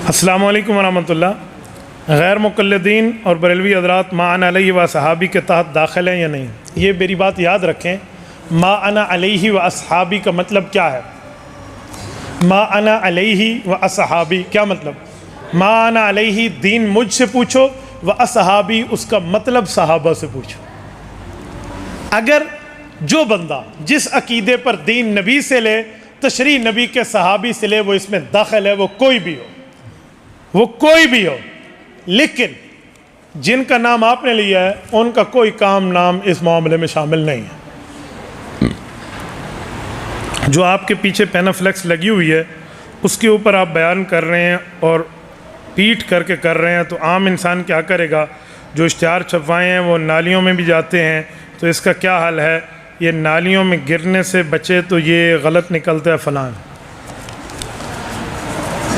السلام علیکم ورحمۃ اللہ۔ غیر مقلدین اور بریلوی حضرات ما انا علیہ و صحابی کے تحت داخل ہیں یا نہیں؟ یہ میری بات یاد رکھیں، ما انا علیہ و اصحابی کا مطلب کیا ہے؟ ما انا علیہ و اصحابی کیا مطلب؟ ما انا علیہ دین مجھ سے پوچھو، و اصحابی اس کا مطلب صحابہ سے پوچھو۔ اگر جو بندہ جس عقیدے پر دین نبی سے لے، تشریح نبی کے صحابی سے لے، وہ اس میں داخل ہے، وہ کوئی بھی ہو، لیکن جن کا نام آپ نے لیا ہے ان کا کوئی نام اس معاملے میں شامل نہیں ہے۔ جو آپ کے پیچھے پینافلیکس لگی ہوئی ہے اس کے اوپر آپ بیان کر رہے ہیں اور پیٹ کر کے کر رہے ہیں، تو عام انسان کیا کرے گا؟ جو اشتہار چھپوائے ہیں وہ نالیوں میں بھی جاتے ہیں، تو اس کا کیا حل ہے؟ یہ نالیوں میں گرنے سے بچے تو یہ غلط نکلتا ہے فلاں۔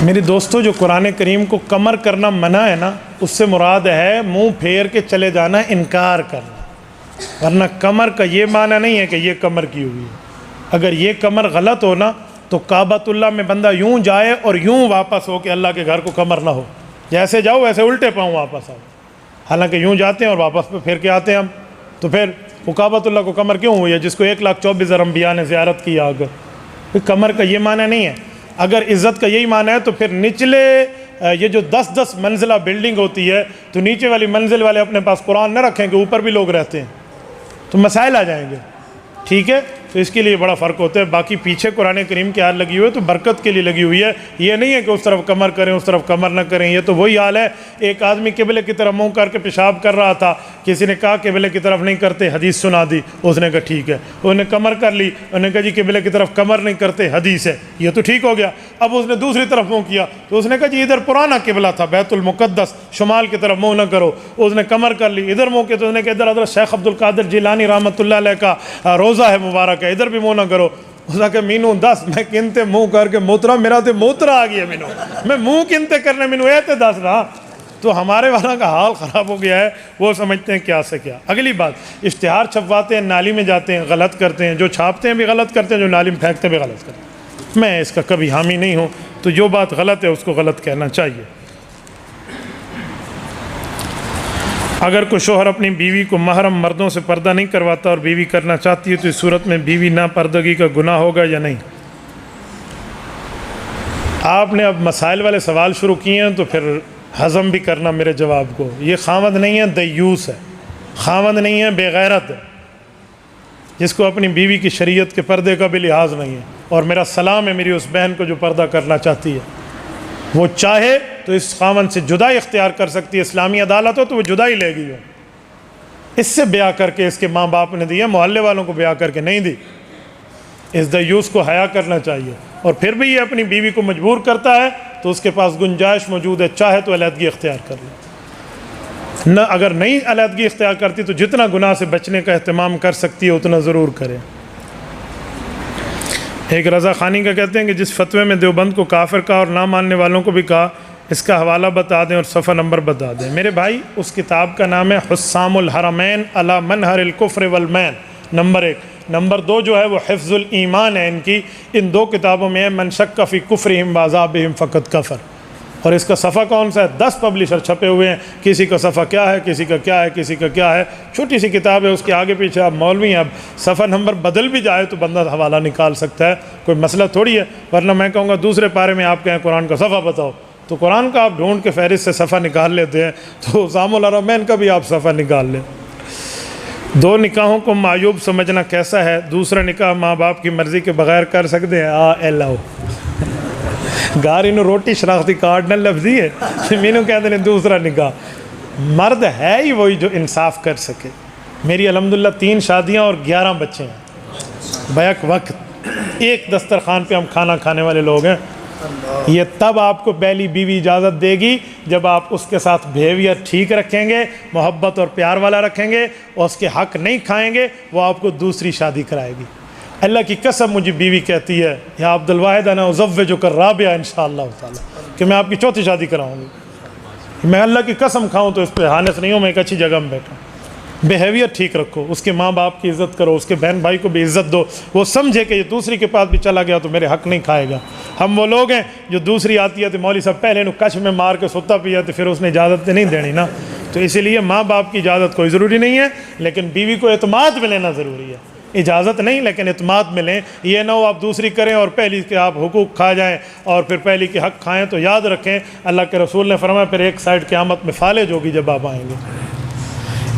میری دوستو، جو قرآن کریم کو کمر کرنا منع ہے نا، اس سے مراد ہے منہ پھیر کے چلے جانا، انکار کرنا، ورنہ کمر کا یہ معنی نہیں ہے کہ یہ کمر کی ہوئی ہے۔ اگر یہ کمر غلط ہو نا تو کعبۃ اللہ میں بندہ یوں جائے اور یوں واپس ہو کہ اللہ کے گھر کو کمر نہ ہو، جیسے جاؤ ویسے الٹے پاؤں واپس آؤ، حالانکہ یوں جاتے ہیں اور واپس پہ پھر کے آتے ہیں ہم۔ تو پھر وہ کعبۃ اللہ کو کمر کیوں ہوئی ہے جس کو 1,24,000 انبیاء نے زیارت کی آگے؟ کمر کا یہ معنی نہیں ہے۔ اگر عزت کا یہی معنی ہے تو پھر نچلے یہ جو 10 منزلہ بلڈنگ ہوتی ہے تو نیچے والی منزل والے اپنے پاس قرآن نہ رکھیں کہ اوپر بھی لوگ رہتے ہیں، تو مسائل آ جائیں گے، ٹھیک ہے؟ تو اس کے لیے بڑا فرق ہوتا ہے۔ باقی پیچھے قرآن کریم کی آیت لگی ہوئی ہے تو برکت کے لیے لگی ہوئی ہے، یہ نہیں ہے کہ اس طرف کمر کریں اس طرف کمر نہ کریں۔ یہ تو وہی حال ہے، ایک آدمی قبلے کی طرف منہ کر کے پیشاب کر رہا تھا، کسی نے کہا قبلے کی طرف نہیں کرتے، حدیث سنا دی، اس نے کہا ٹھیک ہے، انہوں نے کمر کر لی، انہوں نے کہا جی قبلے کی طرف کمر نہیں کرتے، حدیث ہے، یہ تو ٹھیک ہو گیا۔ اب اس نے دوسری طرف منہ کیا تو اس نے کہا جی ادھر پرانا قبلہ تھا بیت المقدس، شمال کی طرف منہ نہ کرو، اس نے کمر کر لی، ادھر منہ کیا تو اس نے کہا ادھر حضرت شیخ عبد القادر جیلانی رحمۃ اللہ علیہ کا روضہ ہے مبارک ہے، ادھر بھی منہ نہ کرو۔ اس نے کہا مینوں دس میں کنتے منہ کر کے موترا، میرا تے موترا آ گیا، مینوں میں منہ کنتے کرنے، مینوں اے تے دس نا۔ تو ہمارے والا کا حال خراب ہو گیا ہے، وہ سمجھتے ہیں کیا سے کیا۔ اگلی بات، اشتہار چھپواتے ہیں، نالی میں جاتے ہیں، غلط کرتے ہیں، جو چھاپتے ہیں بھی غلط کرتے ہیں، جو نالی میں پھینکتے ہیں بھی غلط کرتے ہیں۔ میں اس کا کبھی حامی نہیں ہوں، تو جو بات غلط ہے اس کو غلط کہنا چاہیے۔ اگر کوئی شوہر اپنی بیوی کو محرم مردوں سے پردہ نہیں کرواتا اور بیوی کرنا چاہتی ہے تو اس صورت میں بیوی ناپردگی کا گناہ ہوگا یا نہیں؟ آپ نے اب مسائل والے سوال شروع کیے ہیں تو پھر ہضم بھی کرنا میرے جواب کو۔ یہ خاوند نہیں ہے، دیوس ہے، خاوند نہیں ہے، بے غیرت ہے، جس کو اپنی بیوی کی شریعت کے پردے کا بھی لحاظ نہیں ہے۔ اور میرا سلام ہے میری اس بہن کو جو پردہ کرنا چاہتی ہے، وہ چاہے تو اس خاوند سے جدائی اختیار کر سکتی ہے، اسلامی عدالت ہو تو وہ جدائی لے گی، اس سے بیاہ کر کے اس کے ماں باپ نے دی ہے، محلے والوں کو بیاہ کر کے نہیں دی۔ اس دیوس کو حیا کرنا چاہیے، اور پھر بھی یہ اپنی بیوی کو مجبور کرتا ہے تو اس کے پاس گنجائش موجود ہے، چاہے تو علیحدگی اختیار کر لے، نہ اگر نہیں علیحدگی اختیار کرتی تو جتنا گناہ سے بچنے کا اہتمام کر سکتی ہے اتنا ضرور کرے۔ ایک رضا خانی کا کہتے ہیں کہ جس فتوے میں دیوبند کو کافر کہا اور نہ ماننے والوں کو بھی کہا، اس کا حوالہ بتا دیں اور صفحہ نمبر بتا دیں۔ میرے بھائی، اس کتاب کا نام ہے حسام الحرمین علی منہر الکفر والمین، نمبر 1۔ نمبر 2 جو ہے وہ حفظ الایمان ہے ان کی، ان 2 کتابوں میں ہے من شک فی کفرہم وعذابہم فقد کفر۔ اور اس کا صفحہ کون سا ہے؟ 10 پبلشر چھپے ہوئے ہیں، کسی کا صفحہ کیا ہے، کسی کا کیا ہے، کسی کا کیا ہے، چھوٹی سی کتاب ہے، اس کے آگے پیچھے آپ مولوی ہیں، اب صفحہ نمبر بدل بھی جائے تو بندہ حوالہ نکال سکتا ہے، کوئی مسئلہ تھوڑی ہے۔ ورنہ میں کہوں گا دوسرے پارے میں آپ کہیں قرآن کا صفحہ بتاؤ، تو قرآن کا آپ ڈھونڈ کے فہرست سے صفحہ نکال لیتے ہیں، تو حسام الحرمین کا بھی آپ صفحہ نکال لیں۔ 2 نکاحوں کو معیوب سمجھنا کیسا ہے؟ دوسرا نکاح ماں باپ کی مرضی کے بغیر کر سکتے ہیں؟ اللہ گار انہوں روٹی شناختی کارڈ نہ لفظی ہے، مینوں کہتے ہیں دوسرا نکاح۔ مرد ہے ہی وہی جو انصاف کر سکے۔ میری الحمدللہ 3 شادیاں اور 11 بچے ہیں، بیک وقت ایک دسترخوان پہ ہم کھانا کھانے والے لوگ ہیں۔ یہ تب آپ کو پہلی بیوی اجازت دے گی جب آپ اس کے ساتھ بیہیویئر ٹھیک رکھیں گے، محبت اور پیار والا رکھیں گے، اور اس کے حق نہیں کھائیں گے، وہ آپ کو دوسری شادی کرائے گی۔ اللہ کی قسم مجھے بیوی کہتی ہے یا عبد الواحد انا ازوجک الرابعہ انشاءاللہ تعالی، کہ میں آپ کی 4تھی شادی کراؤں گی۔ میں اللہ کی قسم کھاؤں تو اس پہ حانس نہیں ہوں، میں ایک اچھی جگہ میں بیٹھا ہوں۔ بیہیویئر ٹھیک رکھو، اس کے ماں باپ کی عزت کرو، اس کے بہن بھائی کو بھی عزت دو، وہ سمجھے کہ یہ دوسری کے پاس بھی چلا گیا تو میرے حق نہیں کھائے گا۔ ہم وہ لوگ ہیں جو دوسری آتی ہے تو مولوی صاحب پہلے انہوں کچھ میں مار کے ستا پیا تو پھر اس نے اجازت نہیں دینی نا، تو اسی لیے ماں باپ کی اجازت کوئی ضروری نہیں ہے، لیکن بیوی کو اعتماد میں لینا ضروری ہے، اجازت نہیں لیکن اعتماد میں لیں۔ یہ نہ ہو آپ دوسری کریں اور پہلی کے آپ حقوق کھا جائیں اور پھر پہلی کے حق کھائیں، تو یاد رکھیں اللہ کے رسول نے فرمایا پھر ایک سائڈ قیامت میں فالج ہوگی جب آپ آئیں گے۔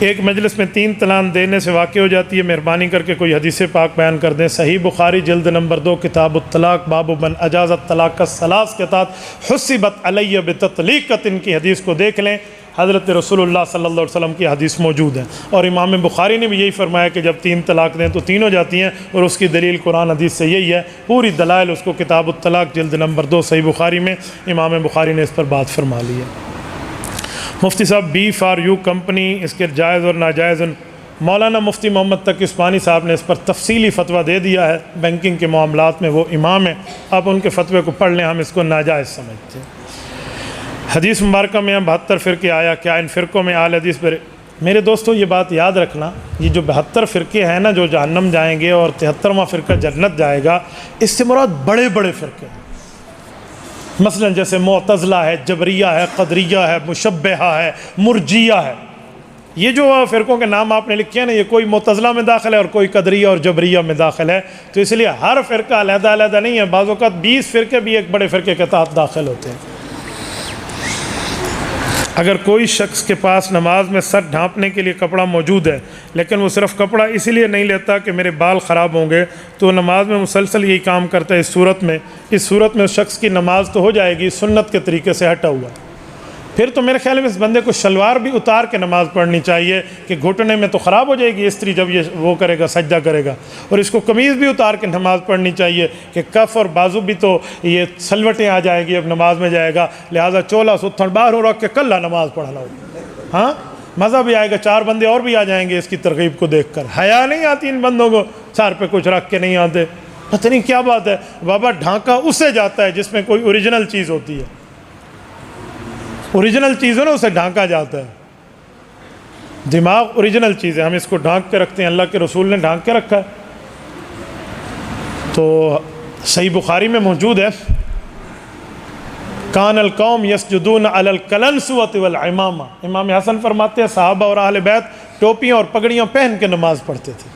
ایک مجلس میں 3 طلاق دینے سے واقع ہو جاتی ہے، مہربانی کر کے کوئی حدیث پاک بیان کر دیں۔ صحیح بخاری جلد نمبر 2 کتاب الطلاق باب من اجاز الطلاق الثلاث کے تحت حسبت علی بتطلیقۃ کی حدیث کو دیکھ لیں، حضرت رسول اللہ صلی اللہ علیہ وسلم کی حدیث موجود ہے، اور امام بخاری نے بھی یہی فرمایا کہ جب 3 طلاق دیں تو 3 ہو جاتی ہیں، اور اس کی دلیل قرآن حدیث سے یہی ہے، پوری دلائل اس کو کتاب الطلاق جلد نمبر 2 صحیح بخاری میں امام بخاری نے اس پر بات فرما لی ہے۔ مفتی صاحب B4U کمپنی، اس کے جائز اور ناجائز، مولانا مفتی محمد تقی عثمانی صاحب نے اس پر تفصیلی فتویٰ دے دیا ہے، بینکنگ کے معاملات میں وہ امام ہیں، آپ ان کے فتوے کو پڑھ لیں، ہم اس کو ناجائز سمجھتے ہیں۔ حدیث مبارکہ میں 72 فرقے آیا، کیا ان فرقوں میں اہل حدیث پر؟ میرے دوستو یہ بات یاد رکھنا، یہ جو 72 فرقے ہیں نا جو جہنم جائیں گے اور 73واں فرقہ جنت جائے گا، اس سے مراد بڑے بڑے فرقے ہیں، مثلا جیسے معتزلہ ہے، جبریہ ہے، قدریہ ہے، مشبہہ ہے، مرجیہ ہے۔ یہ جو فرقوں کے نام آپ نے لکھے ہیں نا، یہ کوئی معتزلہ میں داخل ہے اور کوئی قدریہ اور جبریہ میں داخل ہے، تو اس لیے ہر فرقہ علیحدہ علیحدہ نہیں ہے، بعض اوقات 20 فرقے بھی ایک بڑے فرقے کے تحت داخل ہوتے ہیں۔ اگر کوئی شخص کے پاس نماز میں سر ڈھانپنے کے لیے کپڑا موجود ہے لیکن وہ صرف کپڑا اسی لیے نہیں لیتا کہ میرے بال خراب ہوں گے، تو نماز میں مسلسل یہی کام کرتا ہے، اس صورت میں اس شخص کی نماز تو ہو جائے گی، سنت کے طریقے سے ہٹا ہوا۔ پھر تو میرے خیال میں اس بندے کو شلوار بھی اتار کے نماز پڑھنی چاہیے، کہ گھٹنے میں تو خراب ہو جائے گی استری جب یہ وہ کرے گا، سجدہ کرے گا، اور اس کو قمیض بھی اتار کے نماز پڑھنی چاہیے، کہ کف اور بازو بھی تو یہ سلوٹیں آ جائے گی اب نماز میں جائے گا، لہٰذا چولا ستھن باہر ہو رکھ کے کلّا نماز پڑھنا ہوگا، ہاں مزہ بھی آئے گا، 4 بندے اور بھی آ جائیں گے اس کی ترغیب کو دیکھ کر۔ حیا نہیں آتی ان بندوں کو، سر پہ کچھ رکھ کے نہیں آتے، پتہ نہیں کیا بات ہے۔ بابا ڈھانکا اسے جاتا ہے جس میں کوئی اوریجنل چیز ہوتی ہے، اوریجنل چیز ہے نا اسے ڈھانکا جاتا ہے، دماغ اوریجنل چیز ہے، ہم اس کو ڈھانک کے رکھتے ہیں، اللہ کے رسول نے ڈھانک کے رکھا ہے۔ تو صحیح بخاری میں موجود ہے، کان القوم یسجدون علی القلنسوۃ والعمامہ، امام حسن فرماتے ہیں صحابہ اور اہل بیت ٹوپیاں اور پگڑیاں پہن کے نماز پڑھتے تھے،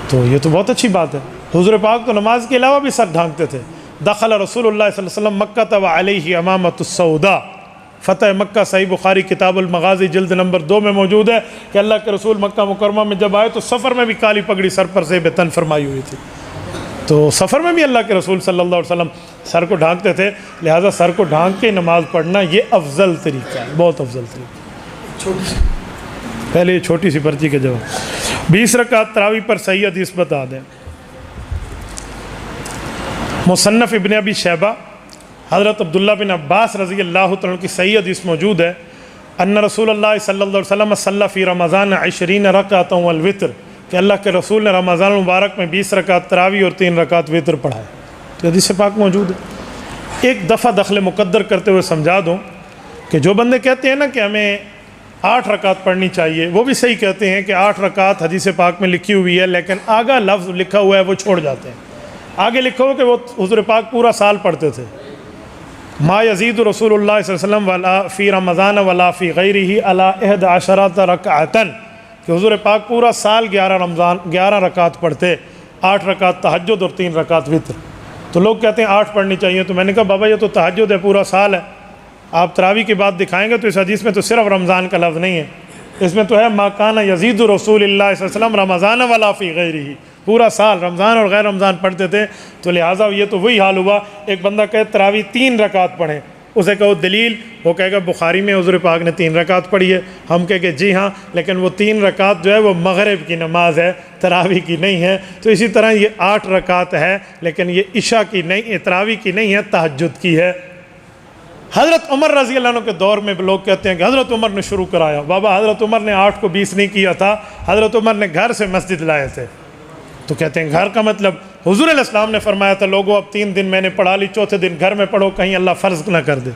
تو یہ تو بہت اچھی بات ہے۔ حضور پاک تو نماز کے علاوہ بھی سر ڈھانکتے تھے۔ دخل رسول اللہ صلی اللہ علیہ وسلم مکہ وعلیہ امامۃ السوداء، فتح مکہ صحیح بخاری کتاب المغازی جلد نمبر 2 میں موجود ہے کہ اللہ کے رسول مکہ مکرمہ میں جب آئے تو سفر میں بھی کالی پگڑی سر پر سے بتن فرمائی ہوئی تھی، تو سفر میں بھی اللہ کے رسول صلی اللہ علیہ وسلم سر کو ڈھانکتے تھے، لہٰذا سر کو ڈھانک کے نماز پڑھنا یہ افضل طریقہ ہے، بہت افضل طریقہ۔ پہلے یہ چھوٹی سی پرچی کے جواب۔ 20 رکعت تراویح پر صحیح حدیث بتا دیں۔ مصنف ابن ابی شیبہ حضرت عبداللہ بن عباس رضی اللہ تعالیٰ کی صحیح حدیث موجود ہے، ان رسول اللہ صلی اللہ علیہ وسلم صلی فی رمضان 20 رکعۃ والوتر، کہ اللہ کے رسول نے رمضان المبارک میں 20 رکعت تراویح اور 3 رکعت وتر پڑھائے، تو حدیث پاک موجود ہے۔ ایک دفعہ دخل مقدر کرتے ہوئے سمجھا دوں کہ جو بندے کہتے ہیں نا کہ ہمیں 8 رکعت پڑھنی چاہیے، وہ بھی صحیح کہتے ہیں کہ 8 رکعت حدیث پاک میں لکھی ہوئی ہے، لیکن آگا لفظ لکھا ہوا ہے وہ چھوڑ جاتے ہیں۔ آگے لکھا ہو کہ وہ حضور پاک پورا سال پڑھتے تھے، ما یزید رسول اللہ صلی اللہ علیہ وسلم ولا فی رمضان ولا فی غیرہ علی 11 رکعۃ، کہ حضور پاک پورا سال 11 رکعت پڑھتے، 8 رکعت تہجد اور 3 رکعت وتر۔ تو لوگ کہتے ہیں 8 پڑھنی چاہیے، تو میں نے کہا بابا یہ تو تہجد ہے، پورا سال ہے، آپ تراویح کی بات دکھائیں گے تو اس حدیث میں تو صرف رمضان کا لفظ نہیں ہے، اس میں تو ہے ما کان یزید رسول اللہ صلی اللہ علیہ وسلم رمضان ولا فی غیرہ، پورا سال رمضان اور غیر رمضان پڑھتے تھے، تو لہٰذا یہ تو وہی حال ہوا۔ ایک بندہ کہے تراویح 3 رکعت پڑھیں، اسے کہو دلیل، وہ کہے گا بخاری میں حضور پاک نے 3 رکعت پڑھی ہے، ہم کہے کہ جی ہاں، لیکن وہ 3 رکعت جو ہے وہ مغرب کی نماز ہے، تراویح کی نہیں ہے۔ تو اسی طرح یہ 8 رکعت ہے، لیکن یہ عشاء کی نہیں، تراویح کی نہیں ہے، تہجد کی ہے۔ حضرت عمر رضی اللہ عنہ کے دور میں لوگ کہتے ہیں کہ حضرت عمر نے شروع کرایا، بابا حضرت عمر نے 8 کو 20 نہیں کیا تھا، حضرت عمر نے گھر سے مسجد لائے تھے۔ تو کہتے ہیں گھر کا مطلب حضور علیہ السلام نے فرمایا تھا لوگوں اب 3 دن میں نے پڑھا لی، چوتھے دن گھر میں پڑھو کہیں اللہ فرض نہ کر دے۔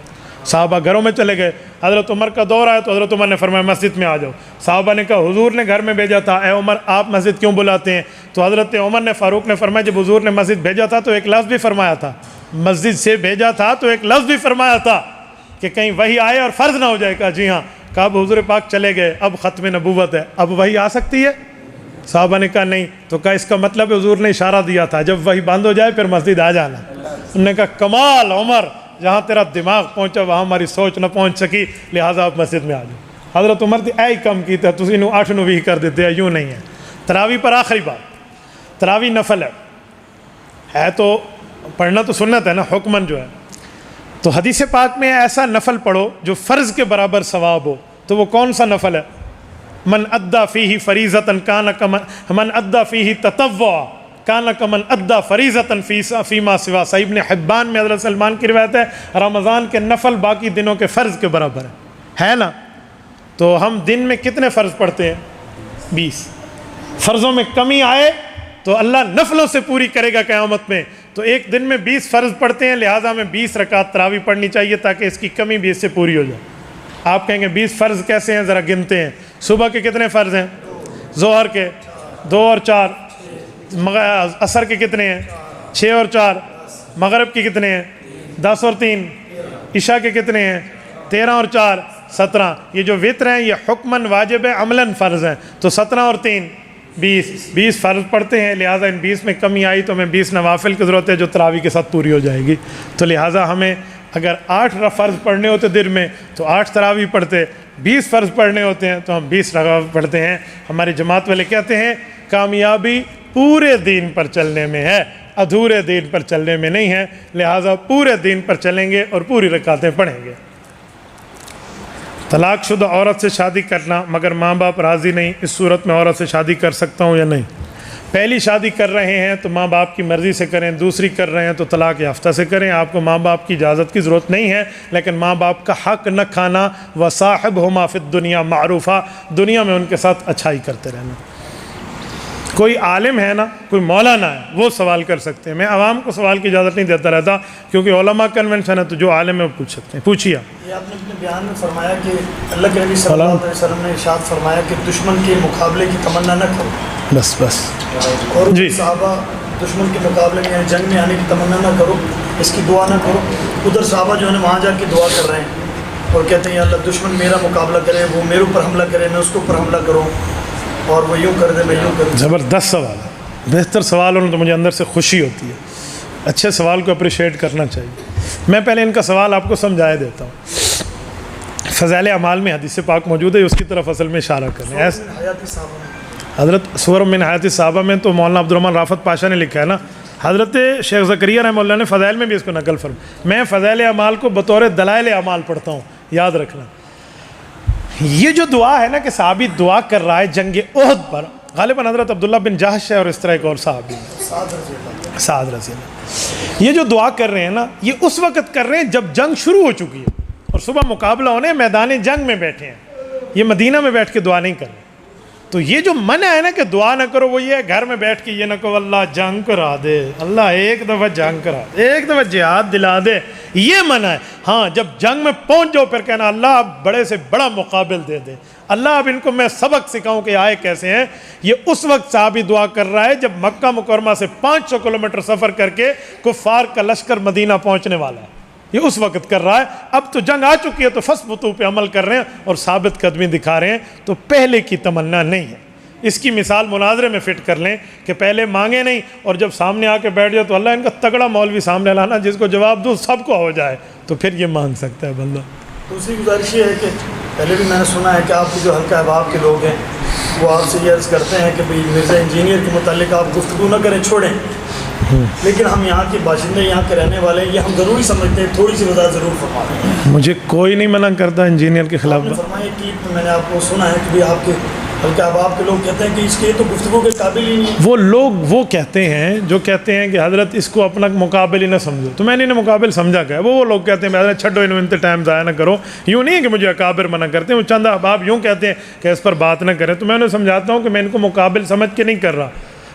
صحابہ گھروں میں چلے گئے، حضرت عمر کا دور آیا تو حضرت عمر نے فرمایا مسجد میں آ جاؤ۔ صحابہ نے کہا حضور نے گھر میں بھیجا تھا، اے عمر آپ مسجد کیوں بلاتے ہیں؟ تو حضرت عمر نے فاروق نے فرمایا جب حضور نے مسجد بھیجا تھا تو ایک لفظ بھی فرمایا تھا، مسجد سے بھیجا تھا تو ایک لفظ بھی فرمایا تھا کہ کہیں وہی آئے اور فرض نہ ہو جائے۔ کہا جی ہاں۔ کہا اب حضور پاک چلے گئے، اب ختم نبوت ہے، اب وہی آ سکتی ہے؟ صحابہ نے کہا نہیں۔ تو کہا اس کا مطلب حضور نے اشارہ دیا تھا جب وہی بند ہو جائے پھر مسجد آ جانا۔ انہوں نے کہا کمال عمر، جہاں تیرا دماغ پہنچا وہاں ہماری سوچ نہ پہنچ سکی، لہٰذا آپ مسجد میں آ جاؤ۔ حضرت عمر تھی اے کم کی تھا تسی 8 9 کر دیتے ہیں، یوں نہیں ہے۔ تراویح پر آخری بات، تراویح نفل ہے تو پڑھنا تو سنت ہے نا حکمن جو ہے، تو حدیث پاک میں ایسا نفل پڑھو جو فرض کے برابر ثواب ہو، تو وہ کون سا نفل ہے؟ من ادا فیہ فریضۃ کان کمن من ادا فیہ تطوع کان کمن ادا فریضۃ فیما سوا۔ صحیح ابن حبان میں حضرت سلمان کی روایت ہے رمضان کے نفل باقی دنوں کے فرض کے برابر ہے نا؟ تو ہم دن میں کتنے فرض پڑھتے ہیں؟ 20۔ فرضوں میں کمی آئے تو اللہ نفلوں سے پوری کرے گا قیامت میں۔ تو ایک دن میں 20 فرض پڑھتے ہیں، لہٰذا ہمیں 20 رکعت تراویح پڑھنی چاہیے تاکہ اس کی کمی بھی اس سے پوری ہو جائے۔ آپ کہیں گے 20 فرض کیسے ہیں؟ ذرا گنتے ہیں۔ صبح کے کتنے فرض ہیں؟ ظہر کے 2 اور 4، عصر کے کتنے ہیں؟ 6 اور 4، مغرب کے کتنے ہیں؟ 10 اور 3، عشاء کے کتنے ہیں؟ 13 اور 4 17۔ یہ جو وتر ہیں یہ حکماً واجب ہے، عملاً فرض ہیں، تو 17 اور 3 20 فرض پڑھتے ہیں، لہٰذا ان 20 میں کمی آئی تو ہمیں 20 نوافل کی ضرورت ہے جو تراویح کے ساتھ پوری ہو جائے گی۔ تو لہٰذا ہمیں اگر 8 فرض پڑھنے ہوتے دن میں تو 8 تراویح پڑھتے، 20 فرض پڑھنے ہوتے ہیں تو ہم 20 تراویح پڑھتے ہیں۔ ہماری جماعت والے کہتے ہیں کامیابی پورے دین پر چلنے میں ہے، ادھورے دین پر چلنے میں نہیں ہے، لہٰذا پورے دین پر چلیں گے اور پوری رکعتیں پڑھیں گے۔ طلاق شدہ عورت سے شادی کرنا مگر ماں باپ راضی نہیں، اس صورت میں عورت سے شادی کر سکتا ہوں یا نہیں؟ پہلی شادی کر رہے ہیں تو ماں باپ کی مرضی سے کریں، دوسری کر رہے ہیں تو طلاق یافتہ سے کریں۔ آپ کو ماں باپ کی اجازت کی ضرورت نہیں ہے، لیکن ماں باپ کا حق نہ کھانا، وصاحبہما فی الدنیا معروفہ، دنیا میں ان کے ساتھ اچھائی کرتے رہنا۔ کوئی عالم ہے نا، کوئی مولانا ہے، وہ سوال کر سکتے ہیں، میں عوام کو سوال کی اجازت نہیں دیتا رہتا کیونکہ علماء کنونشن ہے، تو جو عالم ہے وہ پوچھ سکتے ہیں۔ پوچھیے۔ یہ آپ نے اپنے بیان میں فرمایا کہ اللہ کے نبی صلی اللہ علیہ وسلم نے ارشاد فرمایا کہ دشمن کے مقابلے کی تمنا نہ کرو، بس اور جی صحابہ دشمن کے مقابلے میں جنگ میں آنے کی تمنا نہ کرو، اس کی دعا نہ کرو۔ ادھر صحابہ جو ہے وہاں جا کے دعا کر رہے ہیں اور کہتے ہیں یا اللہ دشمن میرا مقابلہ کرے، وہ میرے اوپر حملہ کرے، میں اس کے اوپر حملہ کروں، اور وہ یوں کر دے میں یوں کر دوں۔ زبردست سوال ہے، بہتر سوال ہونا تو مجھے اندر سے خوشی ہوتی ہے، اچھے سوال کو اپریشیٹ کرنا چاہیے۔ میں پہلے ان کا سوال آپ کو سمجھائے دیتا ہوں۔ فضائل اعمال میں حدیث پاک موجود ہے، اس کی طرف اصل میں اشارہ کریں۔ حیاتی صحابہ میں حضرت سور من حیات صحابہ میں تو مولانا عبدالرحمن رافت پاشا نے لکھا ہے نا، حضرت شیخ زکریا رحمہ اللہ نے فضائل میں بھی اس کو نقل فرمایا۔ میں فضائل اعمال کو بطور دلائل اعمال پڑھتا ہوں، یاد رکھنا۔ یہ جو دعا ہے نا کہ صحابی دعا کر رہا ہے جنگ احد پر، غالباً حضرت عبداللہ بن جہش ہے اور اس طرح ایک اور صحابی سعد رضی اللہ، یہ جو دعا کر رہے ہیں نا یہ اس وقت کر رہے ہیں جب جنگ شروع ہو چکی ہے اور صبح مقابلہ ہونے میدان جنگ میں بیٹھے ہیں، یہ مدینہ میں بیٹھ کے دعا نہیں کر رہے۔ تو یہ جو منع ہے نا کہ دعا نہ کرو، وہ یہ ہے گھر میں بیٹھ کے یہ نہ کہو اللہ جنگ کرا دے، اللہ ایک دفعہ جنگ کرا دے، ایک دفعہ جہاد دلا دے، یہ منع ہے۔ ہاں جب جنگ میں پہنچ جاؤ پھر کہنا اللہ اب بڑے سے بڑا مقابل دے دے، اللہ اب ان کو میں سبق سکھاؤں کہ آئے کیسے ہیں۔ یہ اس وقت صحابی دعا کر رہا ہے جب مکہ مکرمہ سے 500 کلومیٹر سفر کر کے کفار کا لشکر مدینہ پہنچنے والا ہے، یہ اس وقت کر رہا ہے۔ اب تو جنگ آ چکی ہے تو فثبتوا پہ عمل کر رہے ہیں اور ثابت قدمی دکھا رہے ہیں، تو پہلے کی تمنا نہیں ہے۔ اس کی مثال مناظرے میں فٹ کر لیں کہ پہلے مانگے نہیں اور جب سامنے آ کے بیٹھ جائے تو اللہ ان کا تگڑا مولوی سامنے لانا جس کو جواب دوں سب کو ہو جائے، تو پھر یہ مانگ سکتا ہے بندہ۔ دوسری گزارش یہ ہے کہ پہلے بھی میں نے سنا ہے کہ آپ کے جو حلقہ احباب کے لوگ ہیں وہ آپ سے یہ عرض کرتے ہیں کہ بھئی مرزا انجینئر کے متعلق آپ گفتگو نہ کریں، چھوڑیں، لیکن ہم یہاں کے باشندے، یہاں کے رہنے والے ہیں، یہ ہم ضروری سمجھتے ہیں، تھوڑی سی وضاحت ضرور فرما دیں۔ مجھے کوئی نہیں منع کرتا انجینئر کے خلاف۔ فرمایا کہ میں نے آپ کو سنا ہے کہ بھئی آپ کے حلقہ احباب کے لوگ کہتے ہیں کہ اس کے تو گفتگو کے قابل ہی نہیں۔ وہ لوگ وہ کہتے ہیں جو کہتے ہیں کہ حضرت اس کو اپنا مقابل ہی نہ سمجھو، تو میں نے انہیں مقابل سمجھا کہ وہ لوگ کہتے ہیں حضرت چھڈو انہوں انتے ٹائم ضائع نہ کرو۔ یوں نہیں ہے کہ مجھے اکابر منع کرتے ہیں، وہ چند احباب یوں کہتے ہیں کہ اس پر بات نہ کریں، تو میں انہیں سمجھاتا ہوں کہ میں ان کو مقابل سمجھ کے نہیں کر رہا،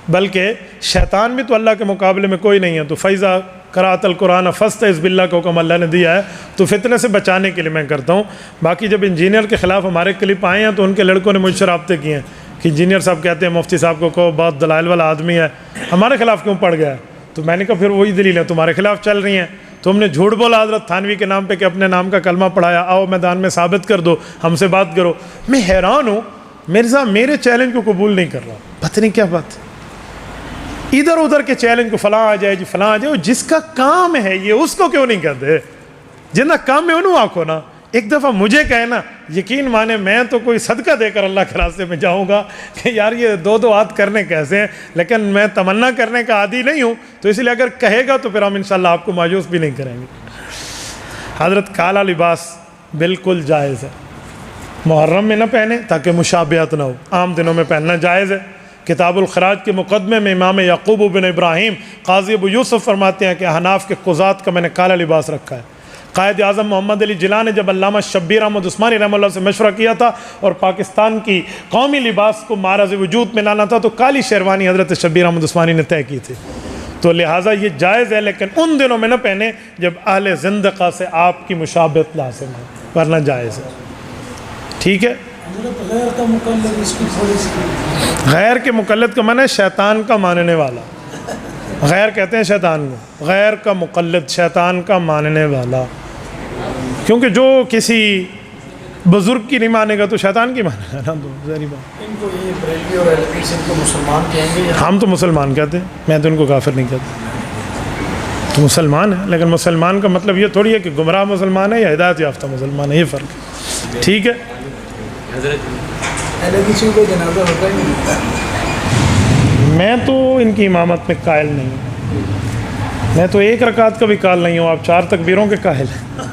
بلکہ شیطان بھی تو اللہ کے مقابلے میں کوئی نہیں ہے، تو فیضا قرأت القرآن فاستعذ باللہ کا حکم اللہ نے دیا ہے، تو فتنے سے بچانے کے لیے میں کرتا ہوں۔ باقی جب انجینئر کے خلاف ہمارے کلپ آئے ہیں تو ان کے لڑکوں نے مجھ سے رابطے کیے ہیں کہ انجینئر صاحب کہتے ہیں مفتی صاحب کو کہو بہت دلائل والا آدمی ہے، ہمارے خلاف کیوں پڑ گیا ہے؟ تو میں نے کہا پھر وہی دلیل ہے تمہارے خلاف چل رہی ہیں، تم نے جھوٹ بولا حضرت تھانوی کے نام پہ کہ اپنے نام کا کلمہ پڑھایا، آؤ میدان میں ثابت کر دو، ہم سے بات کرو۔ میں حیران ہوں مرزا میرے چیلنج کو قبول نہیں کر رہا، پتہ نہیں کیا بات، ادھر ادھر کے چیلنج کو فلاں آ جائے جی فلاں آ جائے، جس کا کام ہے یہ اس کو کیوں نہیں کہتے؟ جن کا کام ہے انہوں آنکھو نا، ایک دفعہ مجھے کہے نا، یقین مانے میں تو کوئی صدقہ دے کر اللہ کے راستے میں جاؤں گا کہ یار یہ دو دو ہاتھ کرنے کیسے ہیں، لیکن میں تمنا کرنے کا عادی نہیں ہوں، تو اس لیے اگر کہے گا تو پھر ہم انشاءاللہ آپ کو مایوس بھی نہیں کریں گے۔ حضرت کالا لباس بالکل جائز ہے، محرم میں نہ پہنے تاکہ مشابہت نہ ہو، عام دنوں میں پہننا جائز ہے۔ کتاب الخراج کے مقدمے میں امام یعقوب بن ابراہیم قاضی ابو یوسف فرماتے ہیں کہ حناف کے قضات کا میں نے کالا لباس رکھا ہے۔ قائد اعظم محمد علی جناح نے جب علامہ شبیر احمد عثمانی رحمہ اللہ سے مشورہ کیا تھا اور پاکستان کی قومی لباس کو معرض وجود میں لانا تھا تو کالی شیروانی حضرت شبیر احمد عثمانی نے طے کی تھی، تو لہٰذا یہ جائز ہے، لیکن ان دنوں میں نہ پہنے جب اہل زندقہ سے آپ کی مشابہت لازم ہے، ورنہ جائز ہے۔ ٹھیک ہے، غیر کا مقلد اس کی تھوڑی سی غیر کے مقلد کا معنی ہے شیطان کا ماننے والا، غیر کہتے ہیں شیطان کو، غیر کا مقلد شیطان کا ماننے والا، کیونکہ جو کسی بزرگ کی نہیں مانے گا تو شیطان کی مانے گا نا، تو ظاہری بات۔ ان کو یہ بریلوی اور اہل ان کو مسلمان کہیں گے یا ہم تو مسلمان کہتے ہیں، میں تو ان کو کافر نہیں کہتا، تو مسلمان ہے، لیکن مسلمان کا مطلب یہ تھوڑی ہے کہ گمراہ مسلمان ہے یا ہدایت یافتہ مسلمان ہے، یہ فرق ہے۔ ٹھیک ہے، اہل حدیث کو جنازہ ہوتا ہی نہیں؟ میں تو ان کی امامت میں قائل نہیں ہوں، میں تو ایک رکعت کا بھی قائل نہیں ہوں، آپ 4 تکبیروں کے قائل ہیں۔